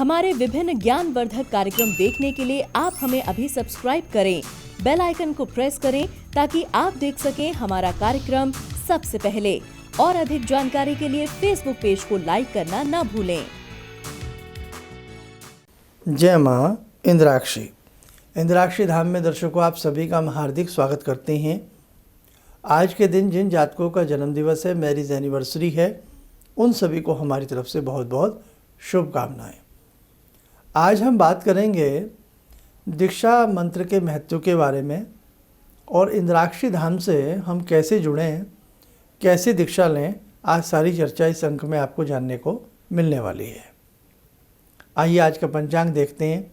हमारे विभिन्न ज्ञानवर्धक कार्यक्रम देखने के लिए आप हमें अभी सब्सक्राइब करें, बेल आइकन को प्रेस करें ताकि आप देख सकें हमारा कार्यक्रम सबसे पहले। और अधिक जानकारी के लिए फेसबुक पेज को लाइक करना न भूलें। जय माँ इंद्राक्षी। इंद्राक्षी धाम में दर्शकों आप सभी का हम हार्दिक स्वागत करते हैं। आज के दिन जिन जातकों का जन्मदिवस है, मैरिज एनिवर्सरी है, उन सभी को हमारी तरफ से बहुत बहुत शुभकामनाएं। आज हम बात करेंगे दीक्षा मंत्र के महत्व के बारे में और इंद्राक्षी धाम से हम कैसे जुड़ें, कैसे दीक्षा लें। आज सारी चर्चा इस अंक में आपको जानने को मिलने वाली है। आइए आज का पंचांग देखते हैं।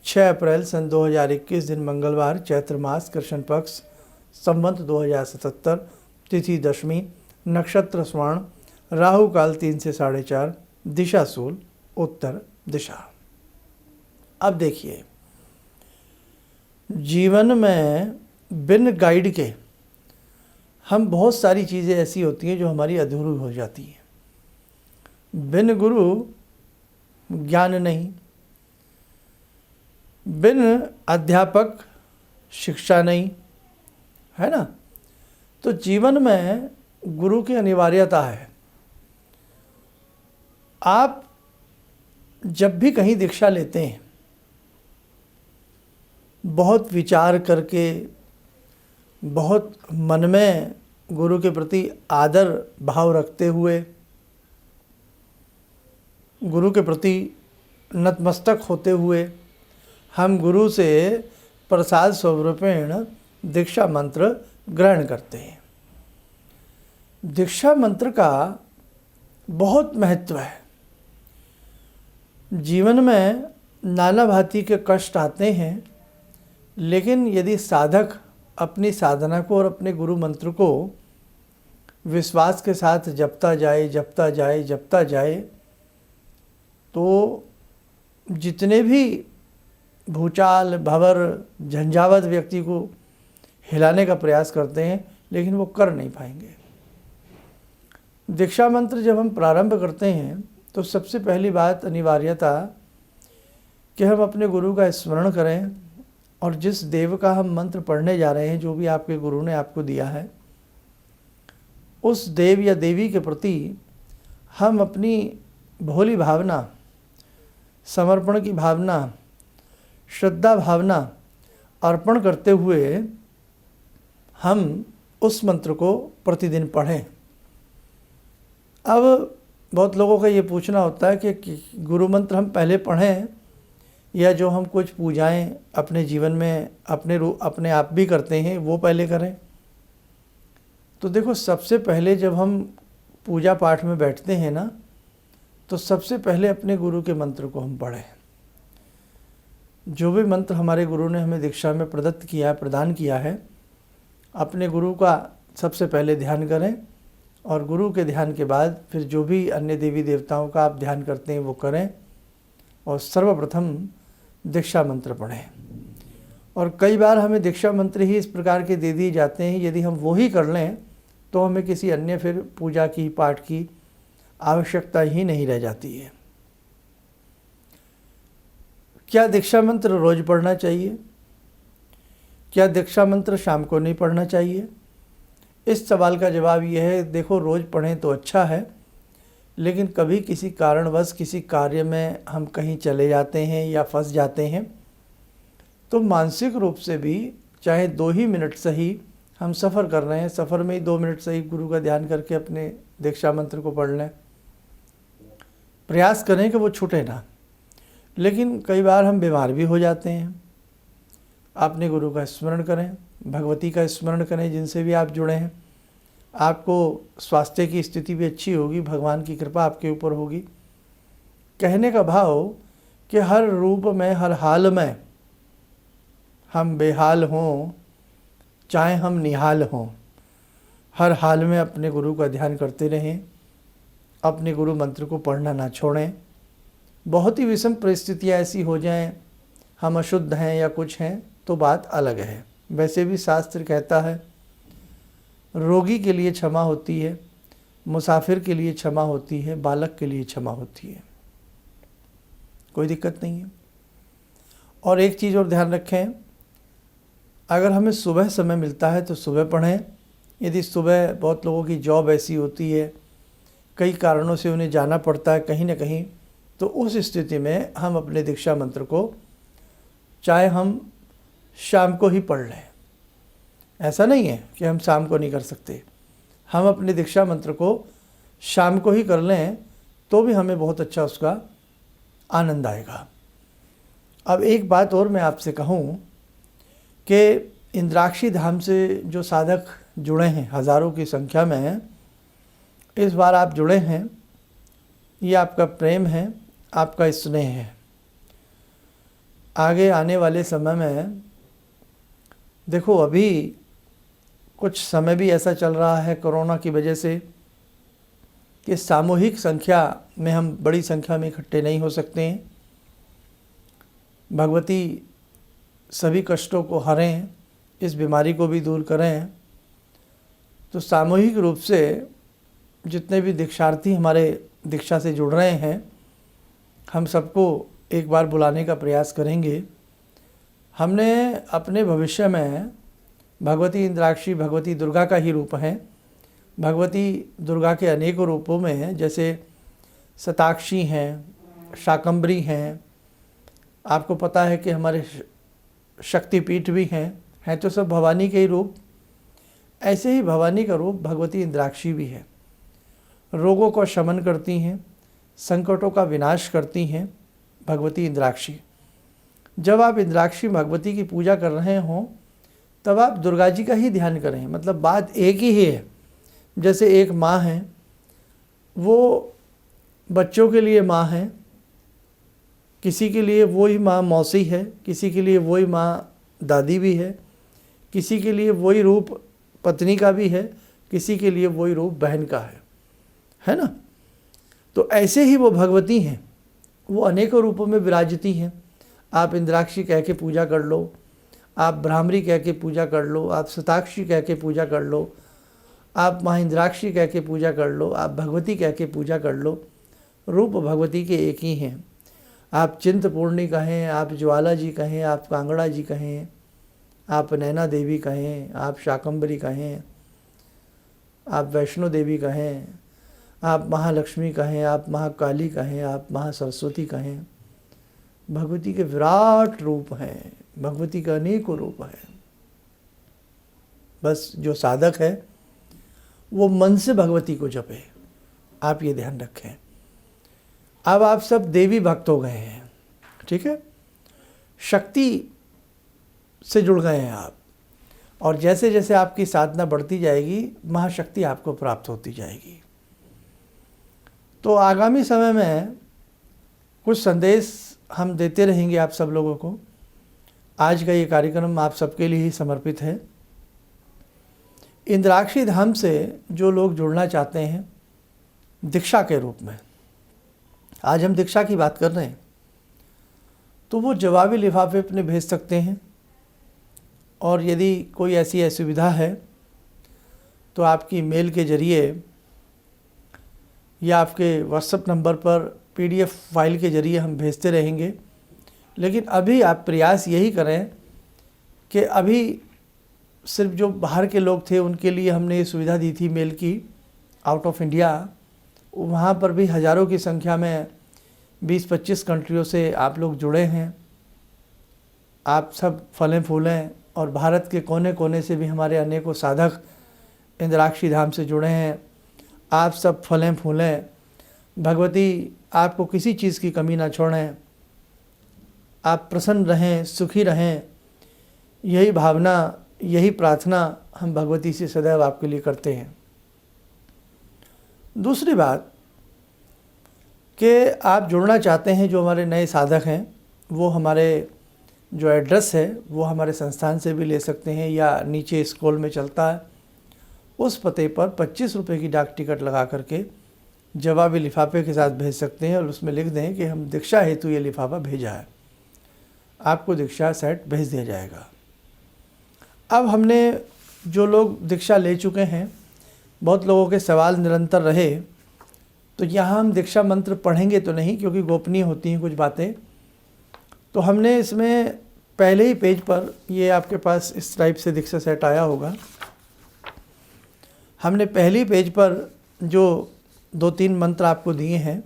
6 अप्रैल सन 2021 दिन मंगलवार, चैत्र मास, कृष्ण पक्ष, संवत 2077, तिथि दशमी, नक्षत्र स्वर्ण, राहु काल 3 से 4:30, दिशा शूल उत्तर दिशा। अब देखिए, जीवन में बिन गाइड के हम बहुत सारी चीज़ें ऐसी होती हैं जो हमारी अधूरी हो जाती हैं। बिन गुरु ज्ञान नहीं, बिन अध्यापक शिक्षा नहीं, है ना। तो जीवन में गुरु की अनिवार्यता है। आप जब भी कहीं दीक्षा लेते हैं, बहुत विचार करके, बहुत मन में गुरु के प्रति आदर भाव रखते हुए, गुरु के प्रति नतमस्तक होते हुए हम गुरु से प्रसाद स्वरूपेण दीक्षा मंत्र ग्रहण करते हैं। दीक्षा मंत्र का बहुत महत्व है। जीवन में नाना भांति के कष्ट आते हैं, लेकिन यदि साधक अपनी साधना को और अपने गुरु मंत्र को विश्वास के साथ जपता जाए, तो जितने भी भूचाल भंवर झंझावत व्यक्ति को हिलाने का प्रयास करते हैं, लेकिन वो कर नहीं पाएंगे। दीक्षा मंत्र जब हम प्रारंभ करते हैं तो सबसे पहली बात अनिवार्यता कि हम अपने गुरु का स्मरण करें और जिस देव का हम मंत्र पढ़ने जा रहे हैं, जो भी आपके गुरु ने आपको दिया है, उस देव या देवी के प्रति हम अपनी भोली भावना, समर्पण की भावना, श्रद्धा भावना अर्पण करते हुए हम उस मंत्र को प्रतिदिन पढ़ें। अब बहुत लोगों का ये पूछना होता है कि गुरु मंत्र हम पहले पढ़ें या जो हम कुछ पूजाएं अपने जीवन में अपने आप भी करते हैं वो पहले करें। तो देखो, सबसे पहले जब हम पूजा पाठ में बैठते हैं ना, तो सबसे पहले अपने गुरु के मंत्र को हम पढ़ें। जो भी मंत्र हमारे गुरु ने हमें दीक्षा में प्रदान किया है, अपने गुरु का सबसे पहले ध्यान करें और गुरु के ध्यान के बाद फिर जो भी अन्य देवी देवताओं का आप ध्यान करते हैं वो करें और सर्वप्रथम दीक्षा मंत्र पढ़ें। और कई बार हमें दीक्षा मंत्र ही इस प्रकार के दे दिए जाते हैं, यदि हम वो ही कर लें तो हमें किसी अन्य फिर पूजा की, पाठ की आवश्यकता ही नहीं रह जाती है। क्या दीक्षा मंत्र रोज पढ़ना चाहिए? क्या दीक्षा मंत्र शाम को नहीं पढ़ना चाहिए? इस सवाल का जवाब यह है, देखो, रोज़ पढ़ें तो अच्छा है, लेकिन कभी किसी कारणवश किसी कार्य में हम कहीं चले जाते हैं या फंस जाते हैं, तो मानसिक रूप से भी चाहे 2 ही मिनट सही, हम सफ़र कर रहे हैं, सफ़र में ही 2 मिनट सही गुरु का ध्यान करके अपने दीक्षा मंत्र को पढ़ लें। प्रयास करें कि वो छूटे ना। लेकिन कई बार हम बीमार भी हो जाते हैं। अपने गुरु का स्मरण करें, भगवती का स्मरण करें, जिनसे भी आप जुड़े हैं। आपको स्वास्थ्य की स्थिति भी अच्छी होगी, भगवान की कृपा आपके ऊपर होगी। कहने का भाव कि हर रूप में, हर हाल में हम बेहाल हों, चाहे हम निहाल हों, हर हाल में अपने गुरु का ध्यान करते रहें, अपने गुरु मंत्र को पढ़ना ना छोड़ें। बहुत ही विषम परिस्थितियाँ ऐसी हो जाएं, हम अशुद्ध हैं या कुछ हैं, तो बात अलग है। वैसे भी शास्त्र कहता है, रोगी के लिए क्षमा होती है, मुसाफिर के लिए क्षमा होती है, बालक के लिए क्षमा होती है। कोई दिक्कत नहीं है। और एक चीज़ और ध्यान रखें, अगर हमें सुबह समय मिलता है तो सुबह पढ़ें। यदि सुबह बहुत लोगों की जॉब ऐसी होती है, कई कारणों से उन्हें जाना पड़ता है कहीं ना कहीं, तो उस स्थिति में हम अपने दीक्षा मंत्र को चाहे हम शाम को ही पढ़ लें। ऐसा नहीं है कि हम शाम को नहीं कर सकते, हम अपने दीक्षा मंत्र को शाम को ही कर लें तो भी हमें बहुत अच्छा उसका आनंद आएगा। अब एक बात और मैं आपसे कहूँ कि इंद्राक्षी धाम से जो साधक जुड़े हैं, हज़ारों की संख्या में हैं, इस बार आप जुड़े हैं, ये आपका प्रेम है, आपका स्नेह है। आगे आने वाले समय में देखो, अभी कुछ समय भी ऐसा चल रहा है कोरोना की वजह से कि सामूहिक संख्या में हम बड़ी संख्या में इकट्ठे नहीं हो सकते हैं। भगवती सभी कष्टों को हरें, इस बीमारी को भी दूर करें। तो सामूहिक रूप से जितने भी दीक्षार्थी हमारे दीक्षा से जुड़ रहे हैं, हम सबको एक बार बुलाने का प्रयास करेंगे। हमने अपने भविष्य में भगवती इंद्राक्षी भगवती दुर्गा का ही रूप है। भगवती दुर्गा के अनेकों रूपों में हैं, जैसे शताक्षी हैं, शाकंभरी हैं, आपको पता है कि हमारे शक्तिपीठ भी हैं तो सब भवानी के ही रूप। ऐसे ही भवानी का रूप भगवती इंद्राक्षी भी है। रोगों को शमन करती हैं, संकटों का विनाश करती हैं भगवती इंद्राक्षी। जब आप इंद्राक्षी भगवती की पूजा कर रहे हों तब आप दुर्गा जी का ही ध्यान करें। मतलब बात एक ही है। जैसे एक माँ है, वो बच्चों के लिए माँ है, किसी के लिए वही माँ मौसी है, किसी के लिए वही माँ दादी भी है, किसी के लिए वही रूप पत्नी का भी है, किसी के लिए वही रूप बहन का है ना। तो ऐसे ही वो भगवती हैं, वो अनेकों रूपों में विराजती हैं। आप इंद्राक्षी कह के पूजा कर लो, आप भ्रामरी कह के पूजा कर लो, आप शताक्षी कह के पूजा कर लो, आप महिंद्राक्षी कह के पूजा कर लो, आप भगवती कह के पूजा कर लो। रूप भगवती के एक ही हैं। आप चिंतपूर्णी कहें, आप ज्वाला जी कहें, आप कांगड़ा जी कहें, आप नैना देवी कहें, आप शाकंभरी कहें, आप वैष्णो देवी कहें, आप महालक्ष्मी कहें, आप महाकाली कहें, आप महासरस्वती कहें, भगवती के विराट रूप हैं, भगवती का अनेकों रूप हैं। बस जो साधक है वो मन से भगवती को जपे, आप ये ध्यान रखें। अब आप सब देवी भक्त हो गए हैं, ठीक है, शक्ति से जुड़ गए हैं आप, और जैसे जैसे आपकी साधना बढ़ती जाएगी महाशक्ति आपको प्राप्त होती जाएगी। तो आगामी समय में कुछ संदेश हम देते रहेंगे आप सब लोगों को। आज का ये कार्यक्रम आप सबके लिए ही समर्पित है। इंद्राक्षी धाम से जो लोग जुड़ना चाहते हैं दीक्षा के रूप में, आज हम दीक्षा की बात कर रहे हैं, तो वो जवाबी लिफाफे अपने भेज सकते हैं। और यदि कोई ऐसी असुविधा है तो आपकी मेल के ज़रिए या आपके व्हाट्सएप नंबर पर PDF फाइल के ज़रिए हम भेजते रहेंगे। लेकिन अभी आप प्रयास यही करें कि अभी सिर्फ जो बाहर के लोग थे उनके लिए हमने ये सुविधा दी थी मेल की, आउट ऑफ इंडिया, वहाँ पर भी हज़ारों की संख्या में 20-25 कंट्रियों से आप लोग जुड़े हैं। आप सब फलें फूलें, और भारत के कोने कोने से भी हमारे अनेकों साधक इंद्राक्षी धाम से जुड़े हैं। आप सब फलें फूलें, भगवती आपको किसी चीज़ की कमी ना छोड़ें, आप प्रसन्न रहें, सुखी रहें। यही भावना, यही प्रार्थना हम भगवती से सदैव आपके लिए करते हैं। दूसरी बात कि आप जुड़ना चाहते हैं, जो हमारे नए साधक हैं वो हमारे जो एड्रेस है वो हमारे संस्थान से भी ले सकते हैं, या नीचे स्क्रॉल में चलता है उस पते पर 25 रुपये की डाक टिकट लगा करके जवाबी लिफाफे के साथ भेज सकते हैं, और उसमें लिख दें कि हम दीक्षा हेतु ये लिफाफा भेजा है, आपको दीक्षा सेट भेज दिया जाएगा। अब हमने जो लोग दीक्षा ले चुके हैं, बहुत लोगों के सवाल निरंतर रहे, तो यहाँ हम दीक्षा मंत्र पढ़ेंगे तो नहीं, क्योंकि गोपनीय होती हैं कुछ बातें। तो हमने इसमें पहले ही पेज पर, ये आपके पास इस टाइप से दीक्षा सेट आया होगा, हमने पहली पेज पर जो 2-3 मंत्र आपको दिए हैं,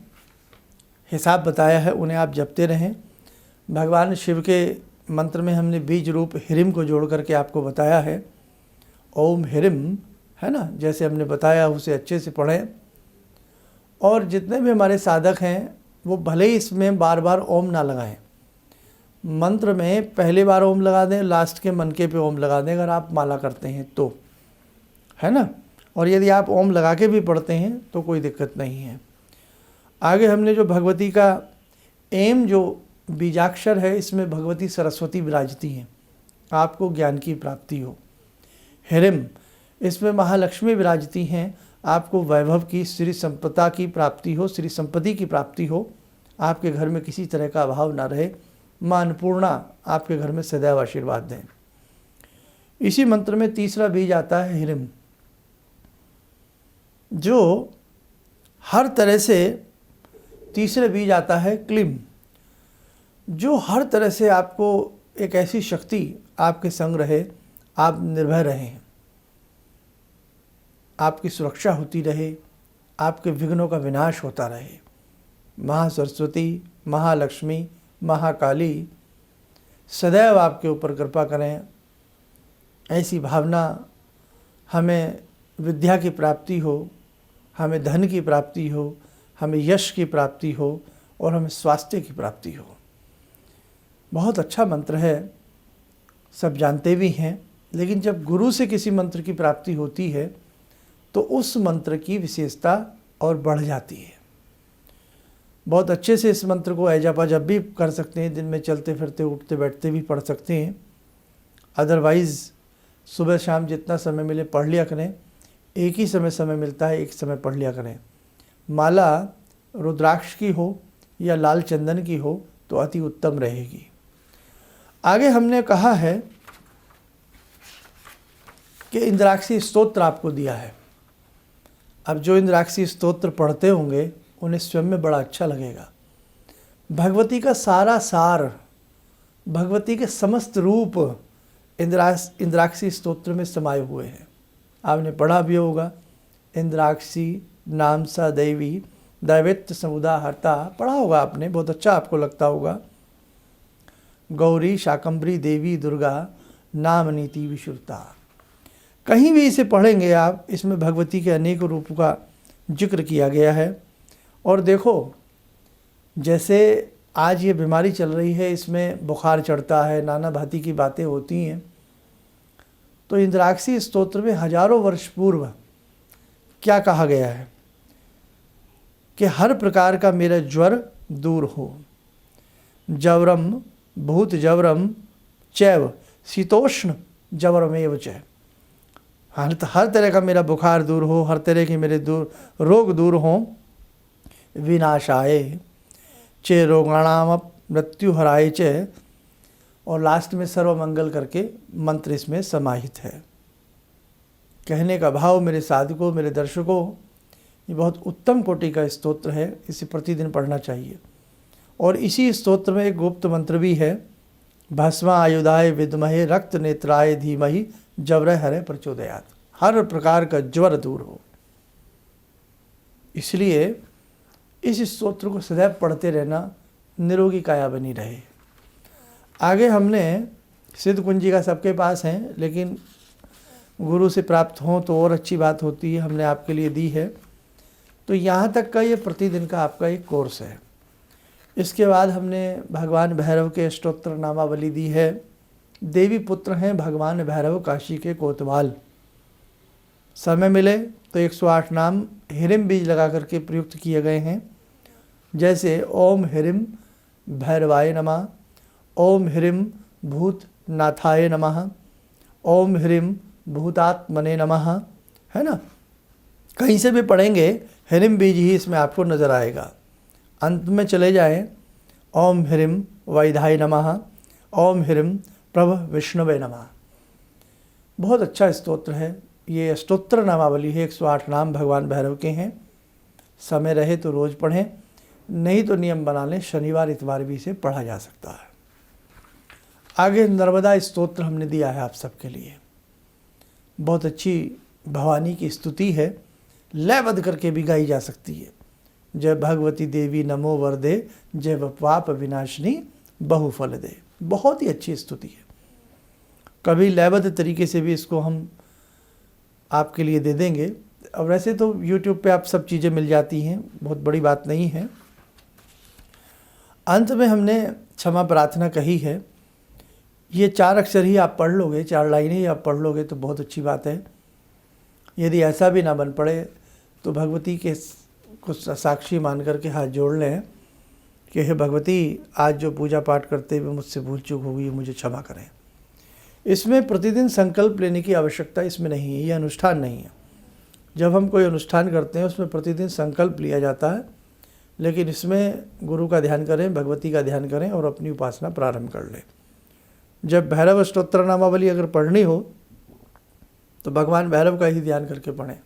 हिसाब बताया है, उन्हें आप जपते रहें। भगवान शिव के मंत्र में हमने बीज रूप हिरिम को जोड़ करके आपको बताया है, ओम हिरिम, है ना, जैसे हमने बताया उसे अच्छे से पढ़ें। और जितने भी हमारे साधक हैं वो भले ही इसमें बार बार ओम ना लगाएं, मंत्र में पहली बार ओम लगा दें, लास्ट के मनके पे ओम लगा दें अगर आप माला करते हैं तो, है ना। और यदि आप ओम लगा के भी पढ़ते हैं तो कोई दिक्कत नहीं है। आगे हमने जो भगवती का एम जो बीजाक्षर है, इसमें भगवती सरस्वती विराजती हैं, आपको ज्ञान की प्राप्ति हो। हिरिम, इसमें महालक्ष्मी विराजती हैं, आपको वैभव की, श्री संपदा की प्राप्ति हो, श्री संपत्ति की प्राप्ति हो, आपके घर में किसी तरह का अभाव ना रहे, माँ अन्नपूर्णा आपके घर में सदैव आशीर्वाद दें। इसी मंत्र में तीसरा बीज आता है हिरिम, जो हर तरह से, तीसरे बीज आता है क्लीम, जो हर तरह से आपको एक ऐसी शक्ति आपके संग रहे, आप निर्भय रहें, आपकी सुरक्षा होती रहे, आपके विघ्नों का विनाश होता रहे। महासरस्वती, महालक्ष्मी, महाकाली सदैव आपके ऊपर कृपा करें, ऐसी भावना, हमें विद्या की प्राप्ति हो, हमें धन की प्राप्ति हो, हमें यश की प्राप्ति हो और हमें स्वास्थ्य की प्राप्ति हो। बहुत अच्छा मंत्र है, सब जानते भी हैं, लेकिन जब गुरु से किसी मंत्र की प्राप्ति होती है तो उस मंत्र की विशेषता और बढ़ जाती है। बहुत अच्छे से इस मंत्र को ऐजापा जब भी कर सकते हैं, दिन में चलते फिरते उठते बैठते भी पढ़ सकते हैं, अदरवाइज़ सुबह शाम जितना समय मिले पढ़ लिया करें। एक ही समय मिलता है, एक समय पढ़ लिया करें। माला रुद्राक्ष की हो या लाल चंदन की हो तो अति उत्तम रहेगी। आगे हमने कहा है कि इंद्राक्षी स्तोत्र आपको दिया है। अब जो इंद्राक्षी स्तोत्र पढ़ते होंगे उन्हें स्वयं में बड़ा अच्छा लगेगा। भगवती का सारा सार, भगवती के समस्त रूप इंद्राक्षी स्तोत्र में समाये हुए हैं। आपने पढ़ा भी होगा, इंद्राक्षी नाम सा दैवी दैवित्व समुदाहर्ता, पढ़ा होगा आपने, बहुत अच्छा आपको लगता होगा। गौरी शाकंभरी देवी दुर्गा नाम नीति विशुद्धता, कहीं भी इसे पढ़ेंगे आप, इसमें भगवती के अनेक रूपों का जिक्र किया गया है। और देखो, जैसे आज ये बीमारी चल रही है, इसमें बुखार चढ़ता है, नाना भांति की बातें होती हैं, तो इंद्राक्षी स्तोत्र में हजारों वर्ष पूर्व क्या कहा गया है कि हर प्रकार का मेरा ज्वर दूर हो, जवरम भूत जवरम चैव शीतोष्ण जवरमेव च, हर तरह का मेरा बुखार दूर हो, हर तरह के मेरे रोग दूर हों। विनाशाय चे रोगाणाम मृत्यु हराय च, और लास्ट में सर्वमंगल करके मंत्र इसमें समाहित है। कहने का भाव मेरे साधकों, मेरे दर्शकों, ये बहुत उत्तम कोटि का स्तोत्र है, इसे प्रतिदिन पढ़ना चाहिए। और इसी स्तोत्र में एक गुप्त मंत्र भी है, भस्मा आयुधाय विद्महे रक्त नेत्राय धीमहि जवर हरे प्रचोदयात, हर प्रकार का ज्वर दूर हो। इसलिए इस स्तोत्र को सदैव पढ़ते रहना, निरोगी काया बनी रहे। आगे हमने सिद्ध कुंजी का सबके पास है, लेकिन गुरु से प्राप्त हो तो और अच्छी बात होती है, हमने आपके लिए दी है। तो यहाँ तक का ये प्रतिदिन का आपका एक कोर्स है। इसके बाद हमने भगवान भैरव के अष्टोत्तर नामावली दी है। देवी पुत्र हैं भगवान भैरव काशी के कोतवाल। समय मिले तो 108 नाम हिरिम बीज लगा करके प्रयुक्त किए गए हैं, जैसे ओम हिरिम भैरवाय नमः, ओम हिरिम भूतनाथाय नमः, ओम हिरिम भूतात्मने नमः, है ना। कहीं से भी पढ़ेंगे हिरिम बीज ही इसमें आपको नज़र आएगा। अंत में चले जाएं, ओम हिरिम वैधाय नमः, ओम हिरिम प्रभ विष्णवे नमः। बहुत अच्छा स्तोत्र है, ये स्तोत्र नामावली है। 108 नाम भगवान भैरव के हैं। समय रहे तो रोज़ पढ़ें, नहीं तो नियम बना लें, शनिवार इतवार भी इसे पढ़ा जा सकता है। आगे नर्मदा स्तोत्र हमने दिया है आप सबके लिए, बहुत अच्छी भवानी की स्तुति है, लयबद्ध करके भी गाई जा सकती है। जय भगवती देवी नमो वरदे, जय पाप विनाशिनी बहुफल दे। बहुत ही अच्छी स्तुति है, कभी लयबद्ध तरीके से भी इसको हम आपके लिए दे देंगे। और वैसे तो YouTube पे आप सब चीज़ें मिल जाती हैं, बहुत बड़ी बात नहीं है। अंत में हमने क्षमा प्रार्थना कही है, ये 4 अक्षर ही आप पढ़ लोगे, 4 लाइनें ही आप पढ़ लोगे तो बहुत अच्छी बात है। यदि ऐसा भी ना बन पड़े तो भगवती के को साक्षी मान करके हाथ जोड़ लें कि हे भगवती, आज जो पूजा पाठ करते हुए मुझसे भूल चूक होगी मुझे क्षमा करें। इसमें प्रतिदिन संकल्प लेने की आवश्यकता इसमें नहीं है, ये अनुष्ठान नहीं है। जब हम कोई अनुष्ठान करते हैं उसमें प्रतिदिन संकल्प लिया जाता है, लेकिन इसमें गुरु का ध्यान करें, भगवती का ध्यान करें और अपनी उपासना प्रारंभ कर लें। जब भैरव स्तोत्र नामावली अगर पढ़नी हो तो भगवान भैरव का ही ध्यान करके पढ़ें।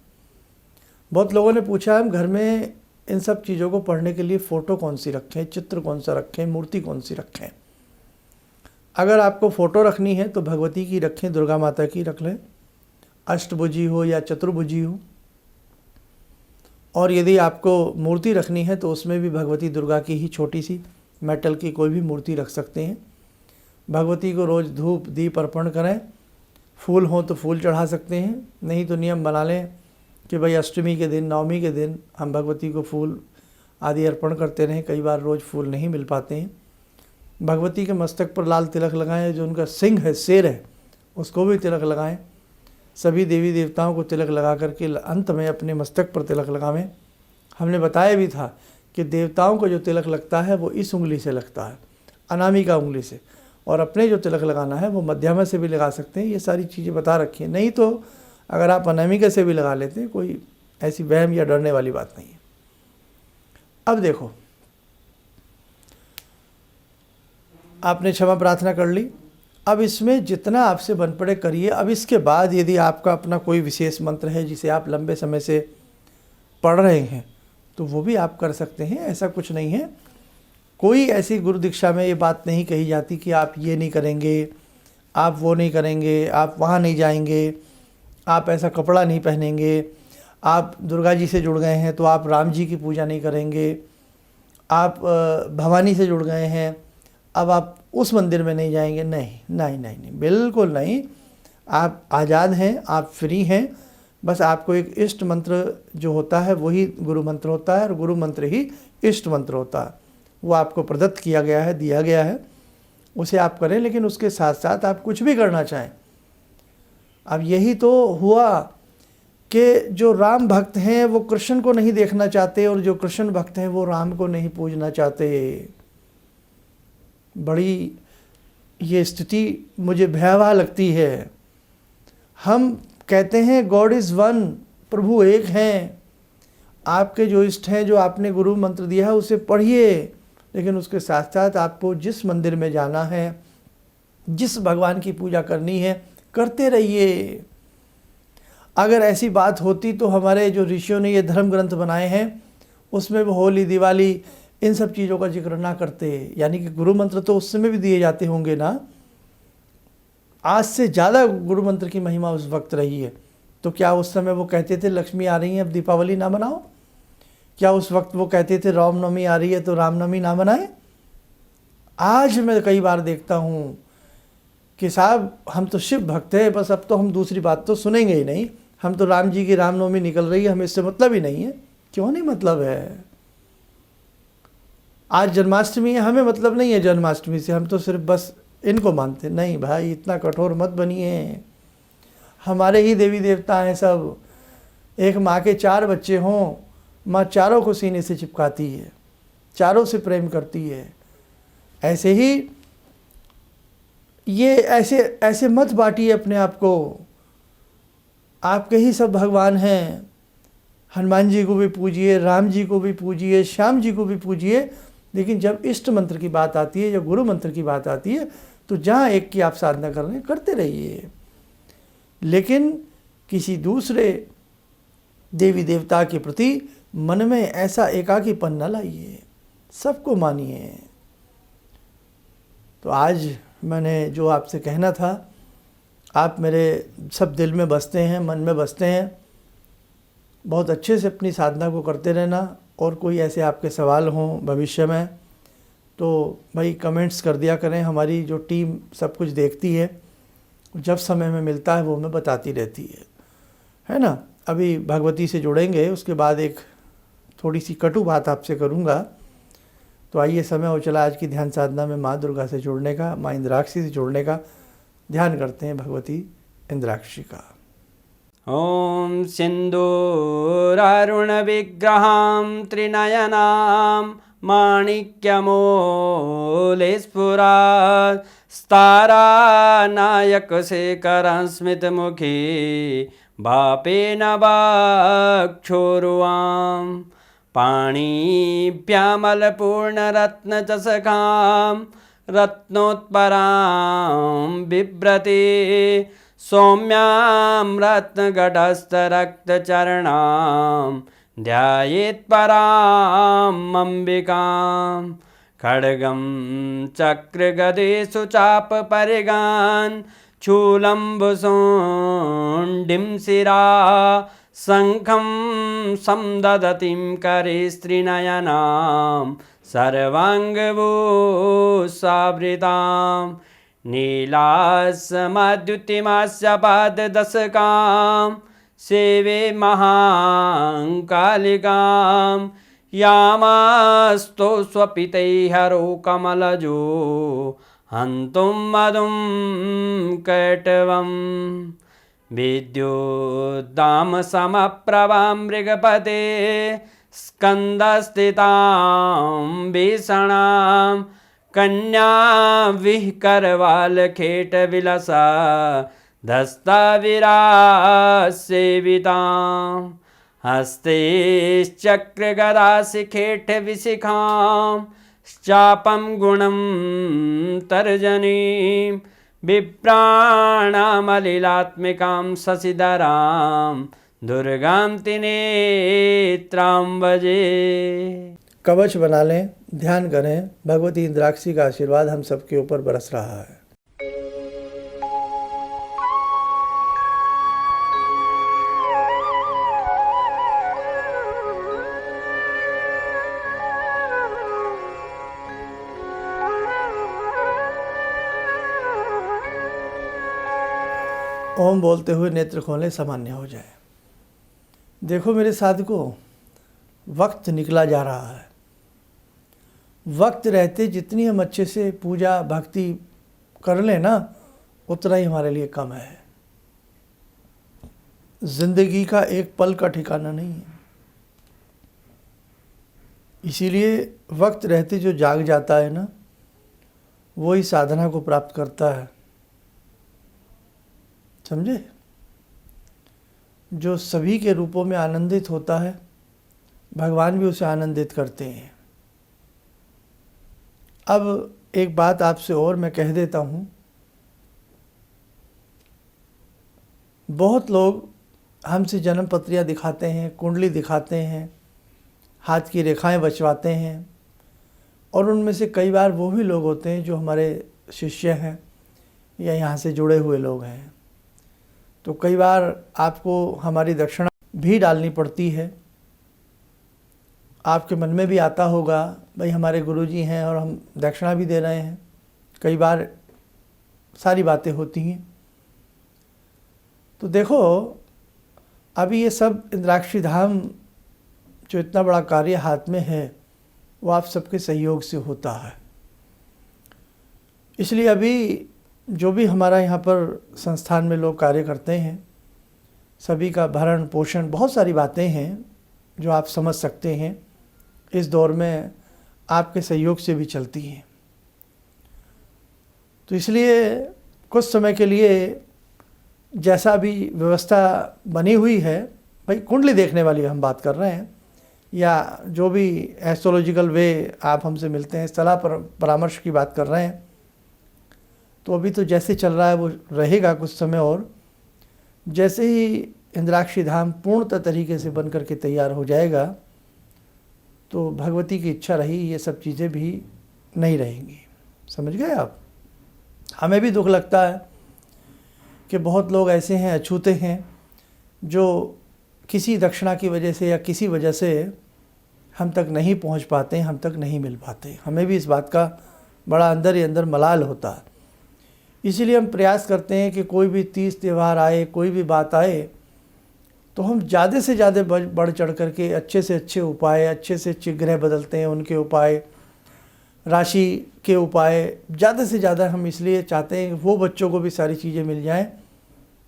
बहुत लोगों ने पूछा हम घर में इन सब चीज़ों को पढ़ने के लिए फ़ोटो कौन सी रखें, चित्र कौन सा रखें, मूर्ति कौन सी रखें। अगर आपको फ़ोटो रखनी है तो भगवती की रखें, दुर्गा माता की रख लें, अष्टभुजी हो या चतुर्भुजी हो। और यदि आपको मूर्ति रखनी है तो उसमें भी भगवती दुर्गा की ही छोटी सी मेटल की कोई भी मूर्ति रख सकते हैं। भगवती को रोज़ धूप दीप अर्पण करें, फूल हो तो फूल चढ़ा सकते हैं, नहीं तो नियम बना लें कि भाई अष्टमी के दिन, नवमी के दिन हम भगवती को फूल आदि अर्पण करते रहें। कई बार रोज़ फूल नहीं मिल पाते हैं। भगवती के मस्तक पर लाल तिलक लगाएं, जो उनका सिंह है, शेर है, उसको भी तिलक लगाएं। सभी देवी देवताओं को तिलक लगा करके अंत में अपने मस्तक पर तिलक लगावें। हमने बताया भी था कि देवताओं को जो तिलक लगता है वो इस उंगली से लगता है, अनामिका उंगली से, और अपने जो तिलक लगाना है वो मध्यमा से भी लगा सकते हैं। ये सारी चीज़ें बता रखी हैं। नहीं तो अगर आप अनामिका से भी लगा लेते हैं, कोई ऐसी वहम या डरने वाली बात नहीं है। अब देखो, आपने क्षमा प्रार्थना कर ली, अब इसमें जितना आपसे बन पड़े करिए। अब इसके बाद यदि आपका अपना कोई विशेष मंत्र है जिसे आप लंबे समय से पढ़ रहे हैं तो वो भी आप कर सकते हैं, ऐसा कुछ नहीं है। कोई ऐसी गुरु दीक्षा में ये बात नहीं कही जाती कि आप ये नहीं करेंगे, आप वो नहीं करेंगे, आप वहाँ नहीं जाएंगे, आप ऐसा कपड़ा नहीं पहनेंगे, आप दुर्गा जी से जुड़ गए हैं तो आप राम जी की पूजा नहीं करेंगे, आप भवानी से जुड़ गए हैं अब आप उस मंदिर में नहीं जाएंगे। नहीं नहीं नहीं नहीं, बिल्कुल नहीं। आप आज़ाद हैं, आप फ्री हैं। बस आपको एक इष्ट मंत्र जो होता है वही गुरु मंत्र होता है, और गुरु मंत्र ही इष्ट मंत्र होता है। वो आपको प्रदत्त किया गया है, दिया गया है, उसे आप करें। लेकिन उसके साथ साथ आप कुछ भी करना चाहें। अब यही तो हुआ कि जो राम भक्त हैं वो कृष्ण को नहीं देखना चाहते, और जो कृष्ण भक्त हैं वो राम को नहीं पूजना चाहते। बड़ी ये स्थिति मुझे भयावह लगती है। हम कहते हैं गॉड इज़ वन, प्रभु एक हैं। आपके जो इष्ट हैं, जो आपने गुरु मंत्र दिया है उसे पढ़िए, लेकिन उसके साथ साथ आपको जिस मंदिर में जाना है, जिस भगवान की पूजा करनी है, करते रहिए। अगर ऐसी बात होती तो हमारे जो ऋषियों ने ये धर्म ग्रंथ बनाए हैं उसमें वो होली, दिवाली, इन सब चीज़ों का जिक्र ना करते। यानी कि गुरु मंत्र तो उस समय भी दिए जाते होंगे ना। आज से ज़्यादा गुरु मंत्र की महिमा उस वक्त रही है। तो क्या उस समय वो कहते थे लक्ष्मी आ रही है अब दीपावली ना मनाओ? क्या उस वक्त वो कहते थे रामनवमी आ रही है तो रामनवमी ना मनाएं? आज मैं कई बार देखता हूँ कि साहब हम तो शिव भक्त हैं, बस अब तो हम दूसरी बात तो सुनेंगे ही नहीं, हम तो राम जी की रामनवमी निकल रही है, हमें इससे मतलब ही नहीं है। क्यों नहीं मतलब है? आज जन्माष्टमी है, हमें मतलब नहीं है जन्माष्टमी से, हम तो सिर्फ बस इनको मानते। नहीं भाई, इतना कठोर मत बनिए। हमारे ही देवी देवता हैं सब। एक माँ के 4 बच्चे हों, माँ चारों को सीने से चिपकाती है, चारों से प्रेम करती है। ऐसे ही ये ऐसे मत बांटिए अपने आप को। आपके ही सब भगवान हैं। हनुमान जी को भी पूजिए, राम जी को भी पूजिए, श्याम जी को भी पूजिए, लेकिन जब इष्ट मंत्र की बात आती है, जब गुरु मंत्र की बात आती है, तो जहाँ एक की आप साधना कर रहे हैं करते रहिए। लेकिन किसी दूसरे देवी देवता के प्रति मन में ऐसा एकाकीपन न लाइए, सबको मानिए। तो आज मैंने जो आपसे कहना था, आप मेरे सब दिल में बसते हैं, मन में बसते हैं। बहुत अच्छे से अपनी साधना को करते रहना। और कोई ऐसे आपके सवाल हों भविष्य में तो भाई कमेंट्स कर दिया करें। हमारी जो टीम सब कुछ देखती है, जब समय में मिलता है वो हमें बताती रहती है ना। अभी भगवती से जुड़ेंगे, उसके बाद एक थोड़ी सी कटु बात आपसे करूँगा। तो आइए, समय हो चला आज की ध्यान साधना में माँ दुर्गा से जुड़ने का, माँ इंद्राक्षी से जुड़ने का। ध्यान करते हैं भगवती इंद्राक्षी का। ॐ सिन्दूरारुणविग्रहां त्रिनयनां माणिक्यमूलस्फुरात् स्तारानायकशेखरं स्मितमुखी भापेन वक्षोरुवां पाणिभ्यामलपूर्णरत्नचषकां रत्नोत्परां बिभ्रति सौम्यां रत्नगटस्थरक्तचरणां ध्यायेत् पराम् अम्बिकां खड्गं चक्रगदेषु चापपरिगान् शूलम्बुशोण्डिं शिरा शङ्खं संदधतीं करे स्त्रीनयनां सर्वाङ्गभूषावृतां नीलासमद्युतिमास्य पाददशकां सेवे महाकालिकां यामास्तो स्वपितैहरो कमलजो हन्तुं मधुं कैटवं विद्युद्दामसमप्रभां मृगपते स्कन्दस्थितां भीषणां कन्या विहकरवालखेटविलसा धस्ताविरासेवितां हस्तैश्चक्रगदाशिखेटविशिखां चापं गुणं तर्जनीं विप्राणामलिलात्मिकां शशिधरां दुर्गां त्रिनेत्रां भजे। कवच बना लें, ध्यान करें। भगवती इंद्राक्षी का आशीर्वाद हम सबके ऊपर बरस रहा है। ओम बोलते हुए नेत्र खोलें, सामान्य हो जाए। देखो मेरे साधकों, वक्त निकला जा रहा है। वक्त रहते जितनी हम अच्छे से पूजा भक्ति कर लें ना, उतना ही हमारे लिए कम है। जिंदगी का एक पल का ठिकाना नहीं है। इसीलिए वक्त रहते जो जाग जाता है ना, वही साधना को प्राप्त करता है। समझे? जो सभी के रूपों में आनंदित होता है, भगवान भी उसे आनंदित करते हैं। अब एक बात आपसे और मैं कह देता हूँ। बहुत लोग हमसे जन्म पत्रियाँ दिखाते हैं, कुंडली दिखाते हैं, हाथ की रेखाएं बचवाते हैं, और उनमें से कई बार वो भी लोग होते हैं जो हमारे शिष्य हैं या यहाँ से जुड़े हुए लोग हैं। तो कई बार आपको हमारी दक्षिणा भी डालनी पड़ती है। आपके मन में भी आता होगा, भाई हमारे गुरुजी हैं और हम दक्षिणा भी दे रहे हैं। कई बार सारी बातें होती हैं। तो देखो, अभी ये सब इंद्राक्षी धाम जो इतना बड़ा कार्य हाथ में है, वो आप सबके सहयोग से होता है। इसलिए अभी जो भी हमारा यहाँ पर संस्थान में लोग कार्य करते हैं, सभी का भरण पोषण, बहुत सारी बातें हैं जो आप समझ सकते हैं, इस दौर में आपके सहयोग से भी चलती हैं। तो इसलिए कुछ समय के लिए जैसा भी व्यवस्था बनी हुई है, भाई कुंडली देखने वाली हम बात कर रहे हैं, या जो भी एस्ट्रोलॉजिकल वे आप हमसे मिलते हैं, सलाह परामर्श की बात कर रहे हैं, तो अभी तो जैसे चल रहा है वो रहेगा कुछ समय और। जैसे ही इंद्राक्षी धाम पूर्णतः तरीके से बन करके तैयार हो जाएगा, तो भगवती की इच्छा रही ये सब चीज़ें भी नहीं रहेंगी। समझ गए आप? हमें भी दुख लगता है कि बहुत लोग ऐसे हैं, अछूते हैं, जो किसी दक्षिणा की वजह से या किसी वजह से हम तक नहीं पहुंच पाते, हम तक नहीं मिल पाते। हमें भी इस बात का बड़ा अंदर ही अंदर मलाल होता है। इसीलिए हम प्रयास करते हैं कि कोई भी तीज त्यौहार आए, कोई भी बात आए, तो हम ज़्यादा से ज़्यादा बढ़ चढ़ करके अच्छे से अच्छे उपाय, अच्छे से अच्छे ग्रह बदलते हैं उनके उपाय, राशि के उपाय ज़्यादा से ज़्यादा हम इसलिए चाहते हैं कि वो बच्चों को भी सारी चीज़ें मिल जाएं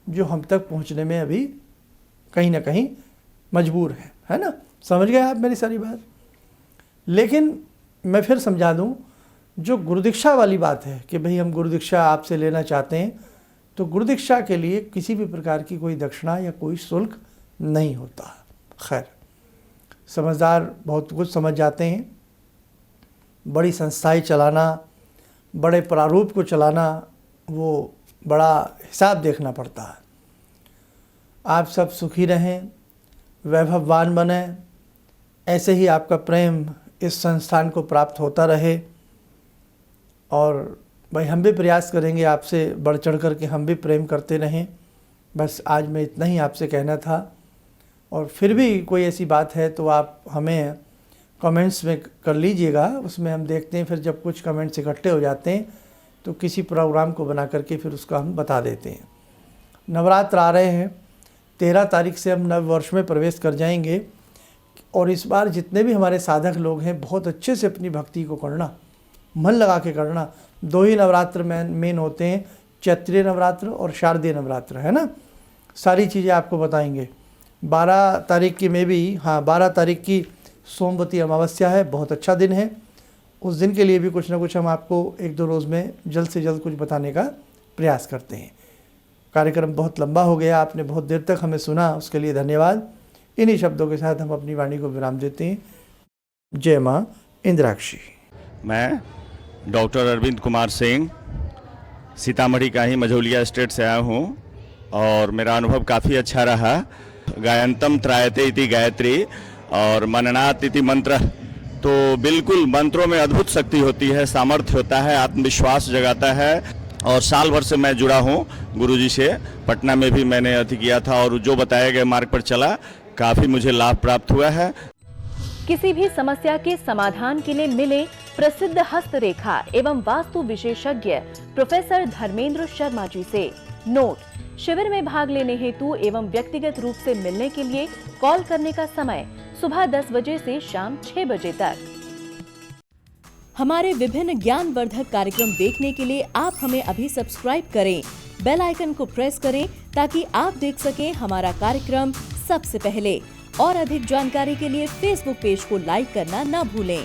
जो हम तक पहुंचने में अभी कहीं ना कहीं मजबूर है ना। समझ गए आप मेरी सारी बात। लेकिन मैं फिर समझा दूं, जो गुरुदीक्षा वाली बात है कि भाई हम गुरुदीक्षा आपसे लेना चाहते हैं, तो गुरुदीक्षा के लिए किसी भी प्रकार की कोई दक्षिणा या कोई शुल्क नहीं होता। खैर, समझदार बहुत कुछ समझ जाते हैं। बड़ी संस्थाएं चलाना, बड़े प्रारूप को चलाना, वो बड़ा हिसाब देखना पड़ता है। आप सब सुखी रहें, वैभववान बने, ऐसे ही आपका प्रेम इस संस्थान को प्राप्त होता रहे। और भाई हम भी प्रयास करेंगे आपसे बढ़ चढ़ कर के हम भी प्रेम करते रहें। बस आज मैं इतना ही आपसे कहना था। और फिर भी कोई ऐसी बात है तो आप हमें कमेंट्स में कर लीजिएगा, उसमें हम देखते हैं। फिर जब कुछ कमेंट्स इकट्ठे हो जाते हैं तो किसी प्रोग्राम को बना करके फिर उसका हम बता देते हैं। नवरात्र आ रहे हैं, 13 तारीख से हम नव वर्ष में प्रवेश कर जाएंगे। और इस बार जितने भी हमारे साधक लोग हैं, बहुत अच्छे से अपनी भक्ति को करना, मन लगा के करना। 2 ही नवरात्र मेन होते हैं, चैत्रीय नवरात्र और शारदीय नवरात्र, है ना। सारी चीज़ें आपको बताएंगे। 12 तारीख की में भी, हाँ 12 तारीख की सोमवती अमावस्या है, बहुत अच्छा दिन है। उस दिन के लिए भी कुछ ना कुछ हम आपको 1-2 रोज़ में जल्द से जल्द कुछ बताने का प्रयास करते हैं। कार्यक्रम बहुत लंबा हो गया, आपने बहुत देर तक हमें सुना, उसके लिए धन्यवाद। इन्हीं शब्दों के साथ हम अपनी वाणी को विराम देते हैं। जय माँ इंद्राक्षी। मैं डॉक्टर अरविंद कुमार सिंह सीतामढ़ी का ही मझौलिया स्टेट से आया हूँ और मेरा अनुभव काफ़ी अच्छा रहा। गायंतम त्रायते इति गायत्री और मननात् इति मंत्र, तो बिल्कुल मंत्रों में अद्भुत शक्ति होती है, सामर्थ्य होता है, आत्मविश्वास जगाता है। और साल भर से मैं जुड़ा हूँ गुरुजी से। पटना में भी मैंने अति किया था और जो बताए गए मार्ग पर चला, काफ़ी मुझे लाभ प्राप्त हुआ है। किसी भी समस्या के समाधान के लिए मिले प्रसिद्ध हस्तरेखा एवं वास्तु विशेषज्ञ प्रोफेसर धर्मेंद्र शर्मा जी से। नोट: शिविर में भाग लेने हेतु एवं व्यक्तिगत रूप से मिलने के लिए कॉल करने का समय सुबह 10 बजे से शाम 6 बजे तक। हमारे विभिन्न ज्ञानवर्धक कार्यक्रम देखने के लिए आप हमें अभी सब्सक्राइब करें, बेल आइकन को प्रेस करें ताकि आप देख सकें हमारा कार्यक्रम सबसे पहले। और अधिक जानकारी के लिए फेसबुक पेज को लाइक करना न भूलें।